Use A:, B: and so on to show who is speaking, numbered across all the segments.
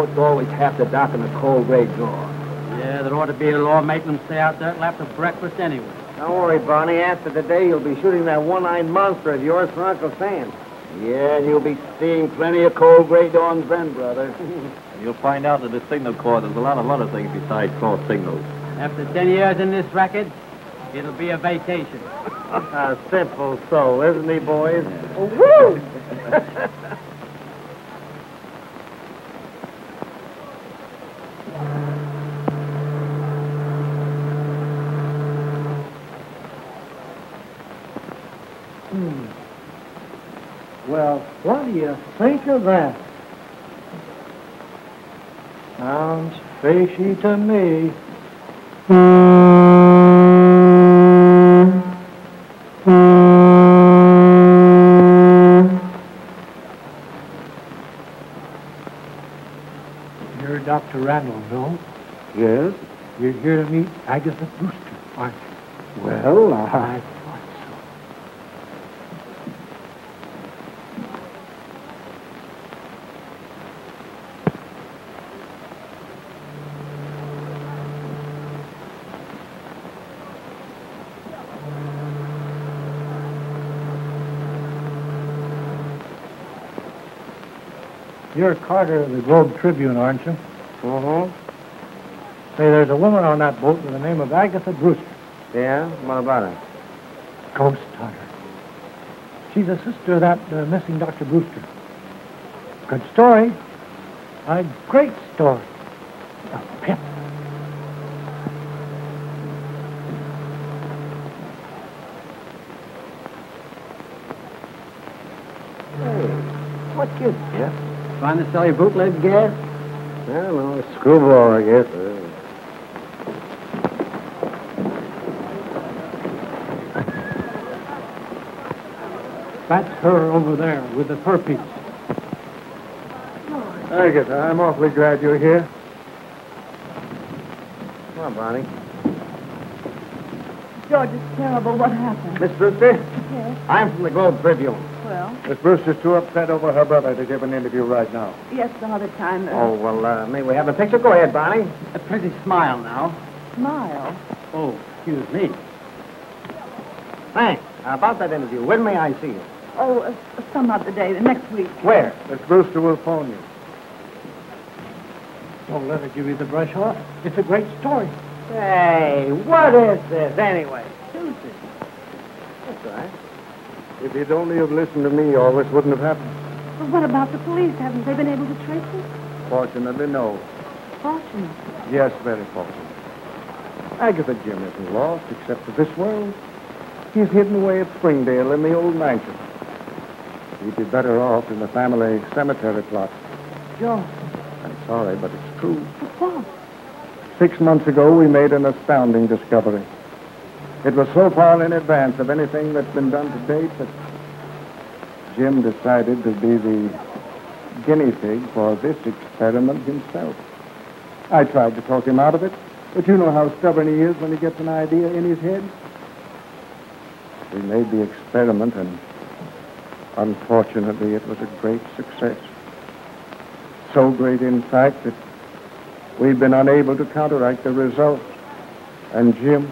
A: folks always have to dock in the cold gray draw.
B: Yeah, there ought to be a law making them stay out there till after breakfast anyway.
C: Don't worry, Barney. After today, you'll be shooting that one-eyed monster of yours for Uncle Sam.
A: Yeah, and you'll be seeing plenty of cold gray dawns then, brother.
D: You'll find out that the signal corps there's a lot of other things besides cross signals.
B: After 10 years in this racket, it'll be a vacation.
C: A simple soul, isn't he, boys?
A: Yeah. Woo!
E: Well, what do you think of that? Sounds fishy to me. You're Dr. Randall, no?
C: Yes?
E: You're here to meet Agatha Brewster, aren't you?
C: Well,
E: I thought so. You're Carter of the Globe Tribune, aren't you?
C: Mm-hmm.
E: Say, there's a woman on that boat with the name of Agatha Brewster.
C: Yeah? What about her?
E: Ghost hunter. She's a sister of that missing Dr. Brewster. Good story. A great story. A pip.
C: Hey, what gives, Jeff?
B: Trying to sell you bootleg gas?
C: I don't know. A screwball, I guess.
E: That's her over there with the fur piece.
C: Agatha, I'm awfully glad you're here. Come on, Barney.
F: George, it's terrible. What happened?
C: Miss Brewster?
F: Yes.
C: I'm from the Globe Tribune.
F: Well,
E: Miss Brewster's too upset over her brother to give an interview right now.
F: yes, some other time.
C: Oh, well, may we have a picture? Go ahead, Barney.
B: A pretty smile now.
F: Smile.
B: Oh, excuse me.
C: Thanks. About that interview, when may I see you?
F: Oh, some other day, the next week.
C: Where?
E: Miss Brewster will phone you. Don't let her give you the brush off. It's a great story.
C: Hey, what is this, anyway? Susan. That's right.
E: If you'd only have listened to me, all this wouldn't have happened.
F: But what about the police? Haven't they been able to trace it?
E: Fortunately, no.
F: Fortunate.
E: Yes, very fortunate. Agatha Jim isn't lost, except for this world. He's hidden away at Springdale in the old mansion. He'd be better off in the family cemetery plot.
F: George.
E: I'm sorry, but it's true.
F: But what?
E: 6 months ago, we made an astounding discovery. It was so far in advance of anything that's been done to date that Jim decided to be the guinea pig for this experiment himself. I tried to talk him out of it, but you know how stubborn he is when he gets an idea in his head. We made the experiment, and unfortunately, it was a great success. So great, in fact, that we've been unable to counteract the results. And Jim,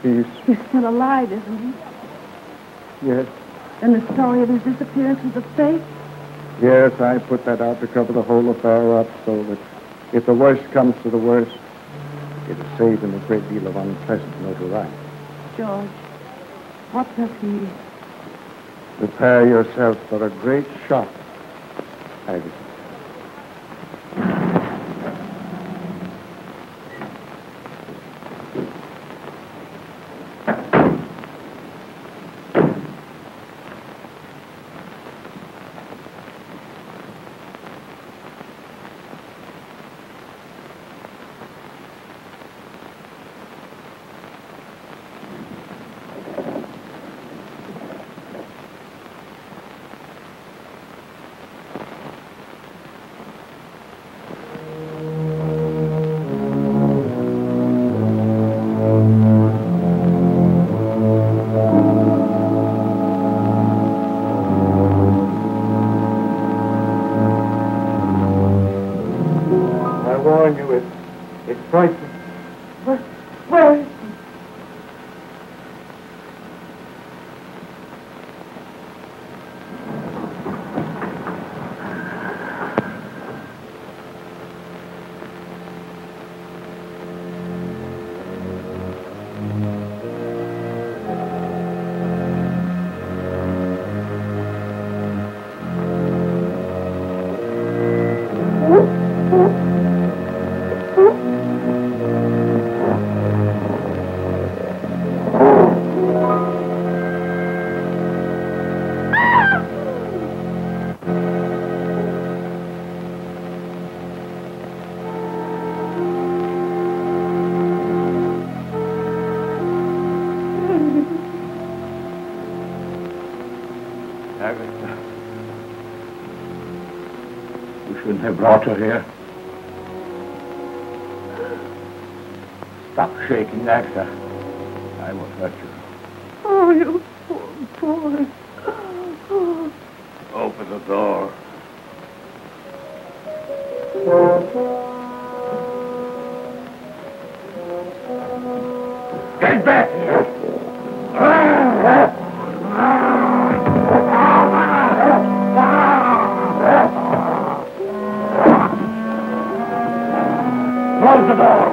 E: he's
F: still alive, isn't he?
E: Yes.
F: And the story of his disappearance was a fake?
E: Yes, I put that out to cover the whole affair up so that if the worst comes to the worst, it'll save him a great deal of unpleasant notoriety.
F: George, what does he...
E: Prepare yourself for a great shock, Agatha.
A: shouldn't have brought her here. Stop shaking, Agatha. I won't hurt you.
F: Oh, you poor boy. Oh.
A: Open the door. Get back here! Close the door!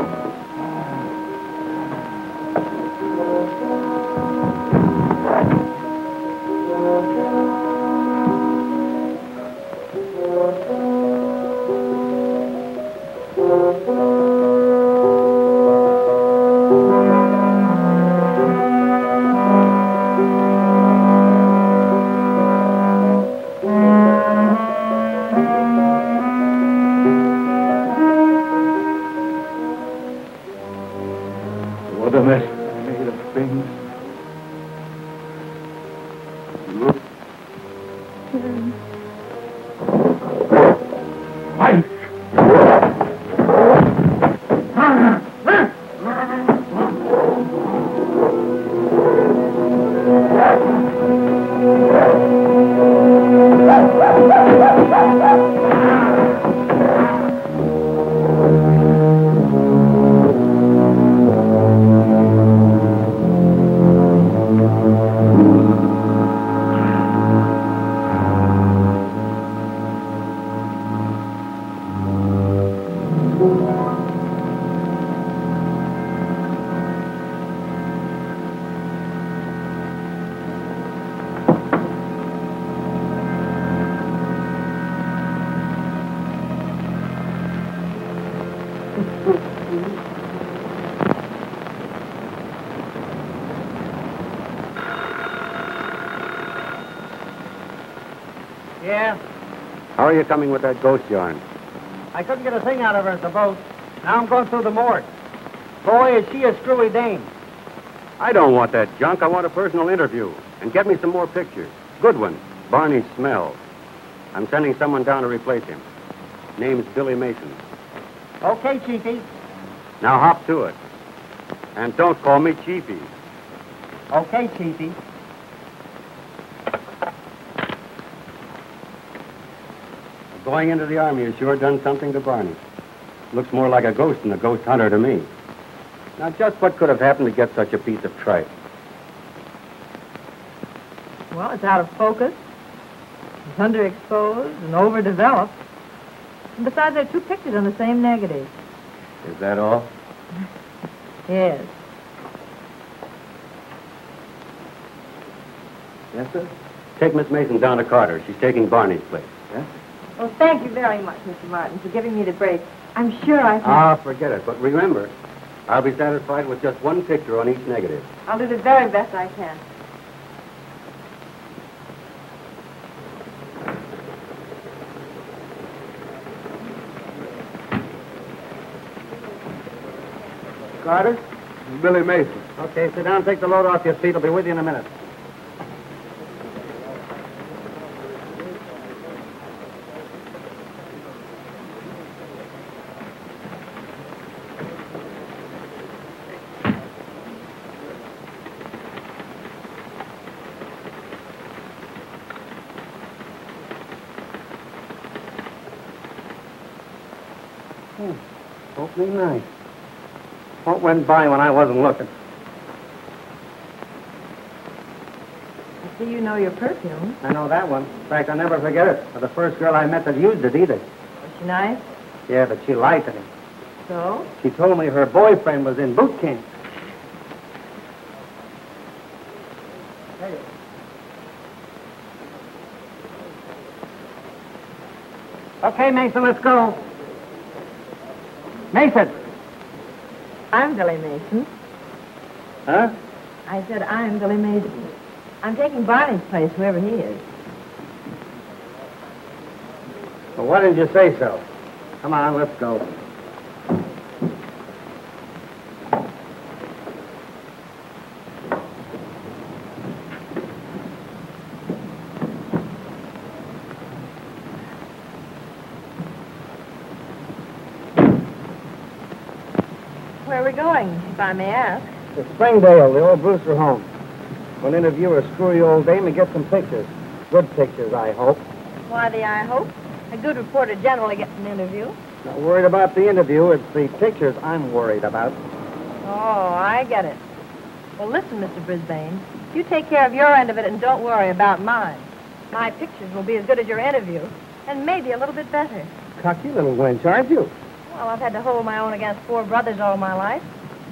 A: What a mess I made of things. Look. Fight!
B: Yeah?
G: How are you coming with that ghost yarn?
B: I couldn't get a thing out of her at the boat. Now I'm going through the morgue. Boy, is she a screwy dame.
G: I don't want that junk. I want a personal interview. And get me some more pictures. Good ones. Barney's smell. I'm sending someone down to replace him. Name's Billy Mason.
B: Okay, Chiefy.
G: Now hop to it. And don't call me Chiefy.
B: Okay, Chiefy.
G: Going into the Army has sure done something to Barney. Looks more like a ghost than a ghost hunter to me. Now, just what could have happened to get such a piece of tripe?
H: Well, it's out of focus. It's underexposed and overdeveloped. And besides, there are two pictures on the same negative.
G: Is that all?
H: Yes.
G: Yes, sir? Take Miss Mason down to Carter. She's taking Barney's place. Yes?
H: Well, thank you very much, Mr. Martin, for giving me the break. I'm sure I can...
G: Ah, forget it. But remember, I'll be satisfied with just one picture on each negative.
H: I'll do the very best I can.
B: Carter?
E: Billy Mason.
B: Okay, sit down, take the load off your feet. I'll be with you in a minute.
C: Opening night. What went by when I wasn't looking?
H: I see you know your perfume.
C: I know that one. In fact, I'll never forget it. For the first girl I met that used it either.
H: Was she nice?
C: Yeah, but she lied to me.
H: So?
C: She told me her boyfriend was in boot camp.
B: Hey. Okay, Mason, let's go. Mason!
H: I'm Billy Mason.
C: Huh?
H: I said I'm Billy Mason. I'm taking Barney's place, whoever he is.
C: Well, why didn't you say so? Come on, let's go.
H: I may ask.
C: To Springdale, the old Brewster home. We'll interview a screwy old dame and get some pictures. Good pictures, I hope.
H: Why the I hope? A good reporter generally gets an interview.
C: Not worried about the interview. It's the pictures I'm worried about.
H: Oh, I get it. Well, listen, Mr. Brisbane. You take care of your end of it and don't worry about mine. My pictures will be as good as your interview, and maybe a little bit better.
C: Cocky little wench, aren't you?
H: Well, I've had to hold my own against 4 brothers all my life.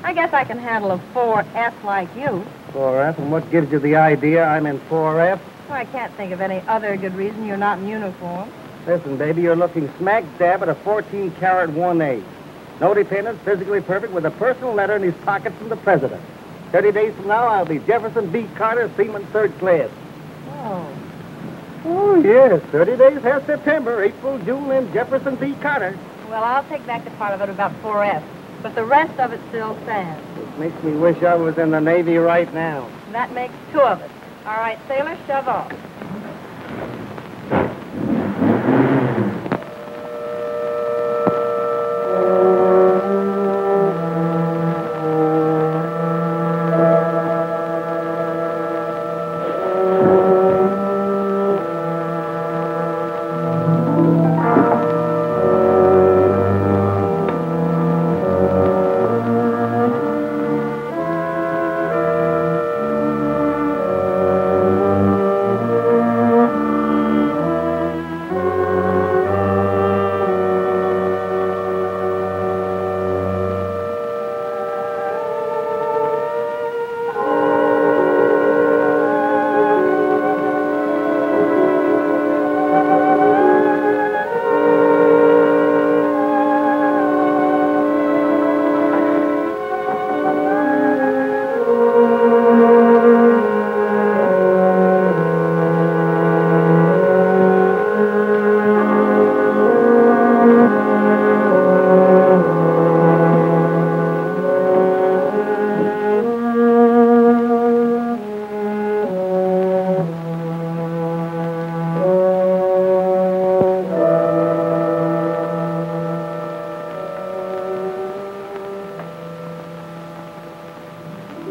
H: I guess I can handle a 4F like you.
C: 4F, and what gives you the idea I'm in 4F?
H: Well, I can't think of any other good reason you're not in uniform.
C: Listen, baby, you're looking smack dab at a 14-carat 1A. No dependents, physically perfect, with a personal letter in his pocket from the president. 30 days from now, I'll be Jefferson B. Carter, Seaman 3rd class.
H: Oh.
C: Oh, yes, 30 days has September, April, June, and Jefferson B. Carter.
H: Well, I'll take back the part of it about 4F, but the rest of it still stands.
C: It makes me wish I was in the Navy right now.
H: That makes 2 of us. All right, sailor, shove off.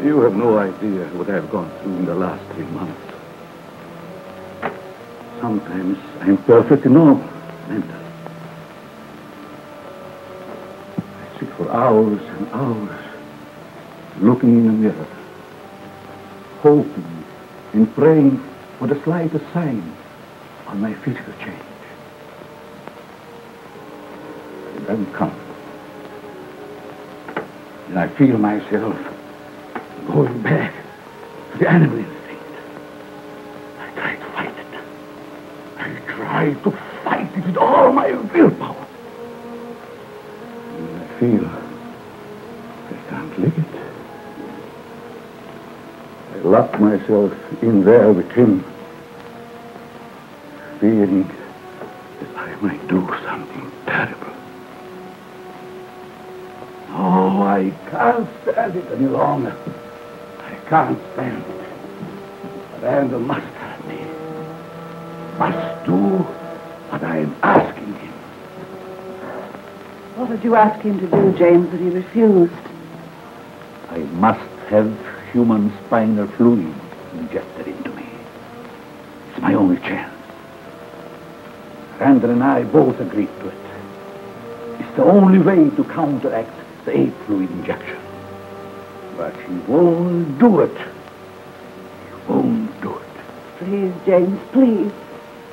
A: You have no idea what I've gone through in the last 3 months. Sometimes I'm perfectly normal, mentally. I sit for hours and hours looking in the mirror, hoping and praying for the slightest sign on my physical change. It doesn't come. And I feel myself going back to the animal instinct. I try to fight it. I try to fight it with all my willpower. And I feel I can't lick it. I lock myself in there with him, fearing that I might do something terrible. Oh, I can't stand it any longer. I can't stand it. Randall must have me. Must do what I am asking him.
F: What did you ask him to do, James, that he refused?
A: I must have human spinal fluid injected into me. It's my only chance. Randall and I both agreed to it. It's the only way to counteract the ape fluid injection. But he won't do it. He won't do it.
F: Please, James, please.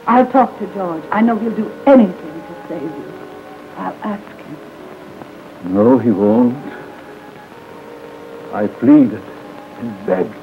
F: I'll talk to George. I know he'll do anything to save you. I'll ask him.
A: No, he won't. I pleaded and begged.